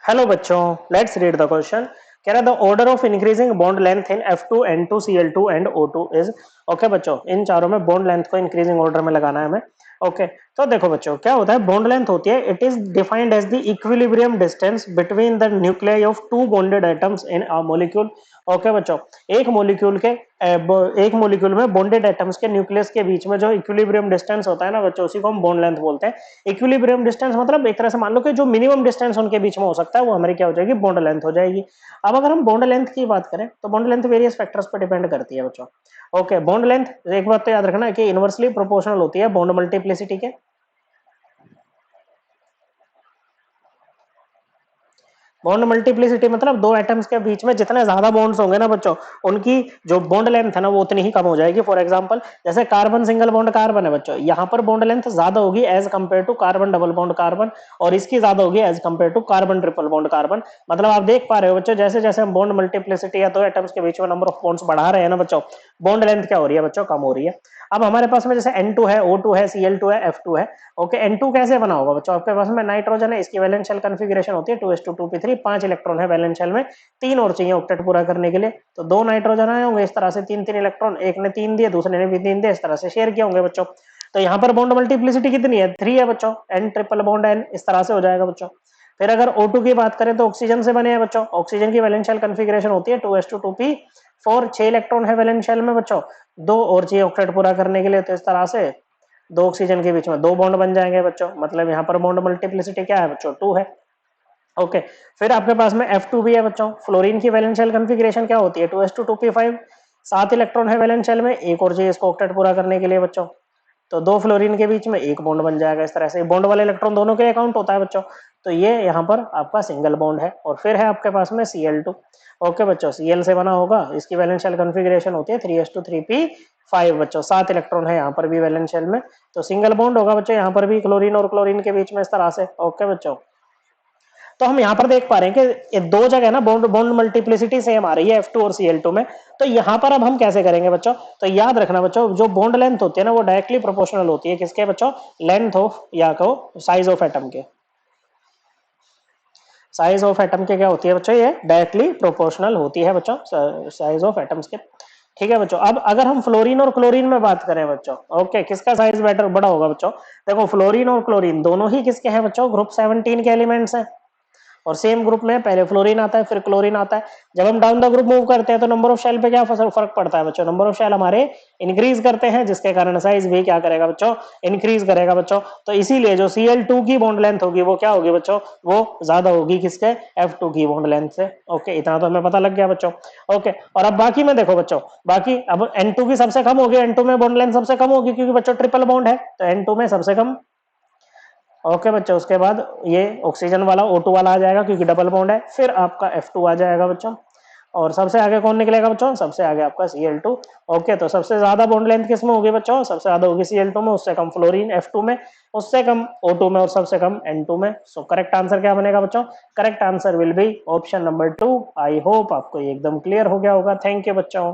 Hello बच्चों, let's read the question. कह रहा है the order of increasing bond length in F2 N2 Cl2 and O2 is. Okay बच्चों, इन चारों में बॉन्ड लेंथ को इंक्रीजिंग ऑर्डर में लगाना है हमें। ओके तो देखो बच्चों, क्या होता है बॉन्ड लेंथ होती है, it is defined as the equilibrium distance between the nuclei of two bonded atoms in a molecule. Okay बच्चों, एक मॉलिक्यूल के एक मॉलिक्यूल में बॉन्डेड एटम्स के न्यूक्लियस के बीच में जो इक्विलिब्रियम डिस्टेंस होता है ना बच्चों, उसी को हम बॉन्ड लेंथ बोलते हैं। इक्विलिब्रियम डिस्टेंस मतलब एक तरह से मान लो कि जो मिनिमम डिस्टेंस उनके बीच में हो सकता है वो हमारी क्या हो जाएगी, बॉन्ड लेंथ हो जाएगी। अब अगर हम बॉन्ड लेंथ की बात करें तो बॉन्ड लेंथ वेरियस फैक्टर्स पर डिपेंड करती है बच्चों। ओके, बॉन्ड लेंथ एक बात तो याद रखना कि इनवर्सली प्रोपोर्शनल होती है बॉन्ड मल्टीप्लिसिटी के। बॉन्ड मल्टीप्लिसिटी मतलब दो एटम्स के बीच में जितने ज्यादा बॉन्ड्स होंगे ना बच्चों, उनकी जो बॉन्ड लेंथ है ना वो उतनी ही कम हो जाएगी। फॉर एग्जांपल जैसे कार्बन सिंगल बॉन्ड कार्बन है बच्चों, यहाँ पर बॉन्ड लेंथ ज्यादा होगी as compare to carbon double bond carbon, और इसकी ज्यादा होगी as compare to carbon triple bond carbon. मतलब आप देख पा रहे हो बच्चों, जैसे जैसे हम बॉन्ड मल्टीप्लिसिटी या दो एटम्स के बीच में नंबर ऑफ बॉन्ड्स बढ़ा रहे हैं ना बच्चों, बॉन्ड लेंथ क्या हो रही है बच्चों, कम हो रही है। अब हमारे पास में जैसे N2 है, O2 है, Cl2 है, F2 है। ओके, N2 कैसे बना होगा बच्चों, आपके पास में नाइट्रोजन है, इसकी वैलेंस शेल कॉन्फ़िगरेशन होती है 2s2 2p3, 5 इलेक्ट्रॉन है वैलेंस शेल में, 3 और चाहिए ऑक्टेट पूरा करने के लिए। तो दो नाइट्रोजन आए होंगे इस तरह से, 3 3 इलेक्ट्रॉन, एक ने 3 दिए दूसरे ने भी 3 दिए, इस तरह से शेयर किए होंगे बच्चों। तो यहाँ पर बॉन्ड मल्टीप्लिसिटी कितनी है, 3 है बच्चों, N ट्रिपल बॉन्ड N, इस तरह से हो जाएगा बच्चों। फिर अगर O2 की बात करें तो ऑक्सीजन से बने हैं बच्चों, ऑक्सीजन की वैलेंस शेल कॉन्फ़िगरेशन होती है 2s2 2p4, 6 इलेक्ट्रॉन है वैलेंस शेल में बच्चों, दो और चाहिए ऑक्टेट पूरा करने के लिए। तो इस तरह से दो ऑक्सीजन के बीच में दो बॉन्ड बन जाएंगे बच्चों, मतलब यहाँ पर बॉन्ड मल्टीप्लिसिटी क्या है बच्चों, 2 है। ओके, फिर आपके पास में F2 भी है बच्चों। फ्लोरीन की वैलेंस शेल कॉन्फ़िगरेशन क्या होती है, 2s2 2p5, 7 इलेक्ट्रॉन है वैलेंस शेल में, एक और चाहिए इसको ऑक्टेट पूरा करने के लिए बच्चों। तो दो फ्लोरीन के बीच में एक बॉन्ड बन जाएगा, इस तरह से बॉन्ड वाले इलेक्ट्रॉन दोनों के अकाउंट होता है बच्चों। तो ये यहाँ पर आपका सिंगल बॉन्ड है। और फिर है आपके पास में Cl2। ओके बच्चों, Cl से बना होगा, इसकी वैलेंस शेल कॉन्फ़िगरेशन होती है 3s2 3p5 बच्चों, 7 इलेक्ट्रॉन है यहाँ पर भी वैलेंस शेल में। तो सिंगल बॉन्ड होगा बच्चों यहाँ पर भी क्लोरीन और क्लोरीन के बीच में, इस तरह से। ओके बच्चों, तो हम यहाँ पर देख पा रहे हैं कि ये दो जगह ना बॉन्ड बॉन्ड मल्टीप्लिसिटी सेम आ रही है F2 और Cl2 में। तो यहाँ पर अब हम कैसे करेंगे बच्चों, तो याद रखना बच्चों, जो बॉन्ड लेंथ होती है ना वो डायरेक्टली प्रोपोर्शनल होती है किसके बच्चों, लेंथ ऑफ या कहो साइज ऑफ एटम के। साइज ऑफ एटम के क्या होती है बच्चों, ये डायरेक्टली प्रोपोर्शनल होती है बच्चों, साइज ऑफ एटम्स के। ठीक है बच्चों, अब अगर हम फ्लोरीन और क्लोरीन में बात करें बच्चों, ओके, किसका साइज बेटर बड़ा होगा बच्चों। देखो फ्लोरीन और क्लोरीन दोनों ही किसके हैं बच्चों, ग्रुप 17 के एलिमेंट्स हैं। और सेम ग्रुप में पहले फ्लोरीन आता है फिर क्लोरीन आता है। जब हम डाउन द ग्रुप मूव करते हैं तो नंबर ऑफ शेल पे क्या फर्क पड़ता है बच्चों, नंबर ऑफ शेल हमारे इंक्रीज करते हैं, जिसके कारण साइज भी क्या करेगा बच्चों, इंक्रीज करेगा बच्चों। तो इसीलिए जो Cl2 की बॉन्ड लेंथ होगी वो क्या होगी बच्चों, वो ज्यादा होगी किसके, F2 की बॉन्ड लेंथ से। ओके, इतना तो हमें पता लग गया बच्चों। ओके, और अब बाकी में देखो बच्चों, बाकी अब N2 की सबसे कम होगी, N2 में बॉन्ड लेंथ सबसे कम होगी क्योंकि बच्चों ट्रिपल बॉन्ड है, तो N2 में सबसे कम। ओके बच्चों, उसके बाद ये ऑक्सीजन वाला O2 वाला आ जाएगा क्योंकि डबल बॉन्ड है, फिर आपका F2 आ जाएगा बच्चों। और सबसे आगे कौन निकलेगा बच्चों, सबसे आगे आपका Cl2। ओके, तो सबसे ज्यादा बॉन्ड लेंथ किस में होगी बच्चों, सबसे ज्यादा होगी Cl2 में, उससे कम फ्लोरीन F2 में, उससे कम O2 में, और सबसे कम N2 में। सो करेक्ट आंसर क्या बनेगा बच्चों, correct answer will be option number 2। I hope आपको ये एकदम क्लियर हो गया होगा। थैंक यू बच्चों।